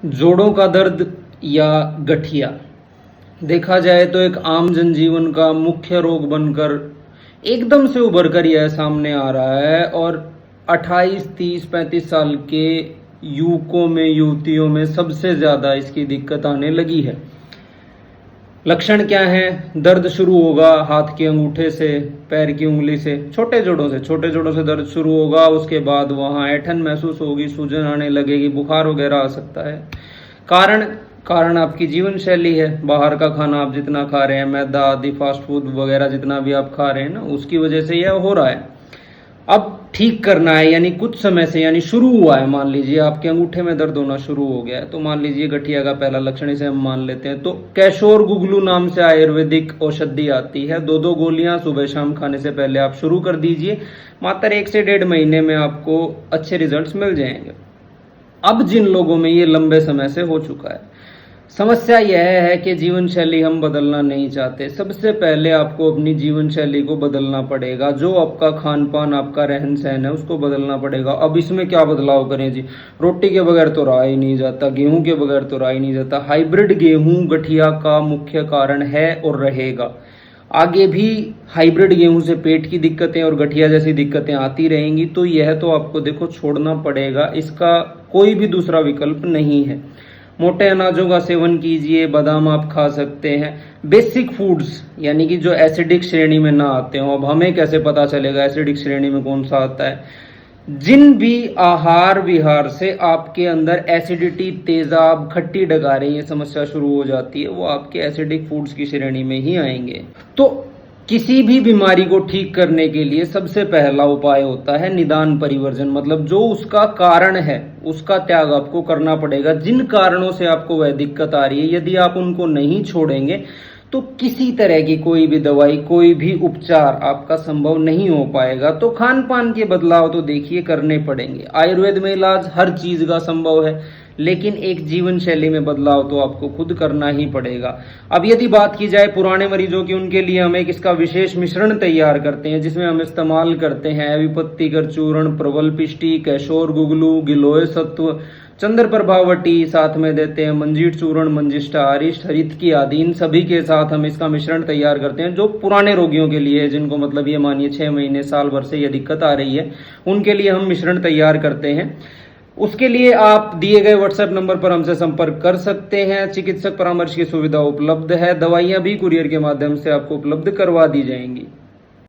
जोड़ों का दर्द या गठिया देखा जाए तो एक आम जनजीवन का मुख्य रोग बनकर एकदम से उभर कर यह सामने आ रहा है और 28, 30, 35 साल के युवकों में युवतियों में सबसे ज़्यादा इसकी दिक्कत आने लगी है। लक्षण क्या हैं? दर्द शुरू होगा हाथ के अंगूठे से, पैर की उंगली से, छोटे जोड़ों से दर्द शुरू होगा। उसके बाद वहाँ ऐंठन महसूस होगी, सूजन आने लगेगी, बुखार वगैरह आ सकता है। कारण आपकी जीवन शैली है। बाहर का खाना आप जितना खा रहे हैं, मैदा आदि फास्ट फूड वगैरह जितना भी आप खा रहे हैं ना, उसकी वजह से यह हो रहा है। अब ठीक करना है, यानी कुछ समय से, यानी शुरू हुआ है, मान लीजिए आपके अंगूठे में दर्द होना शुरू हो गया है, तो मान लीजिए गठिया का पहला लक्षण इसे हम मान लेते हैं। तो कैशोर गुगलू नाम से आयुर्वेदिक औषधि आती है, 2-2 गोलियां सुबह शाम खाने से पहले आप शुरू कर दीजिए। मात्र 1 से 1.5 महीने में आपको अच्छे रिजल्ट्स मिल जाएंगे। अब जिन लोगों में ये लंबे समय से हो चुका है, समस्या यह है कि जीवन शैली हम बदलना नहीं चाहते। सबसे पहले आपको अपनी जीवन शैली को बदलना पड़ेगा। जो आपका खान पान, आपका रहन सहन है, उसको बदलना पड़ेगा। अब इसमें क्या बदलाव करें जी? रोटी के बगैर तो रहा ही नहीं जाता, गेहूं के बगैर तो रहा ही नहीं जाता। हाइब्रिड गेहूं गठिया का मुख्य कारण है और रहेगा। आगे भी हाइब्रिड गेहूं से पेट की दिक्कतें और गठिया जैसी दिक्कतें आती रहेंगी, तो यह तो आपको देखो छोड़ना पड़ेगा। इसका कोई भी दूसरा विकल्प नहीं है। मोटे अनाजों का सेवन कीजिए, बादाम आप खा सकते हैं। बेसिक फूड्स यानी कि जो एसिडिक श्रेणी में ना आते हो। अब हमें कैसे पता चलेगा एसिडिक श्रेणी में कौन सा आता है? जिन भी आहार विहार से आपके अंदर एसिडिटी, तेजाब, खट्टी डगारें ये समस्या शुरू हो जाती है, वो आपके एसिडिक फूड्स की श्रेणी में ही आएंगे। तो किसी भी बीमारी को ठीक करने के लिए सबसे पहला उपाय होता है निदान परिवर्जन। मतलब जो उसका कारण है उसका त्याग आपको करना पड़ेगा। जिन कारणों से आपको वह दिक्कत आ रही है, यदि आप उनको नहीं छोड़ेंगे तो किसी तरह की कोई भी दवाई, कोई भी उपचार आपका संभव नहीं हो पाएगा। तो खान पान के बदलाव तो देखिए करने पड़ेंगे। आयुर्वेद में इलाज हर चीज का संभव है, लेकिन एक जीवन शैली में बदलाव तो आपको खुद करना ही पड़ेगा। अब यदि बात की जाए पुराने मरीजों की, उनके लिए हम एक इसका विशेष मिश्रण तैयार करते हैं, जिसमें हम इस्तेमाल करते हैं विपत्तिकर चूर्ण, प्रबल पिष्टी, कैशोर गुगलू, गिलोय सत्व, चंद्र प्रभावटी, साथ में देते हैं मंजीर चूर्ण, मंजिष्ठा, अरिष्ट, हरित की आदि। इन सभी के साथ हम इसका मिश्रण तैयार करते हैं, जो पुराने रोगियों के लिए है, जिनको मतलब ये मानिए 6 महीने, साल भर से यह दिक्कत आ रही है, उनके लिए हम मिश्रण तैयार करते हैं। उसके लिए आप दिए गए व्हाट्सएप नंबर पर हमसे संपर्क कर सकते हैं। चिकित्सक परामर्श की सुविधा उपलब्ध है। दवाइयां भी कुरियर के माध्यम से आपको उपलब्ध करवा दी जाएंगी।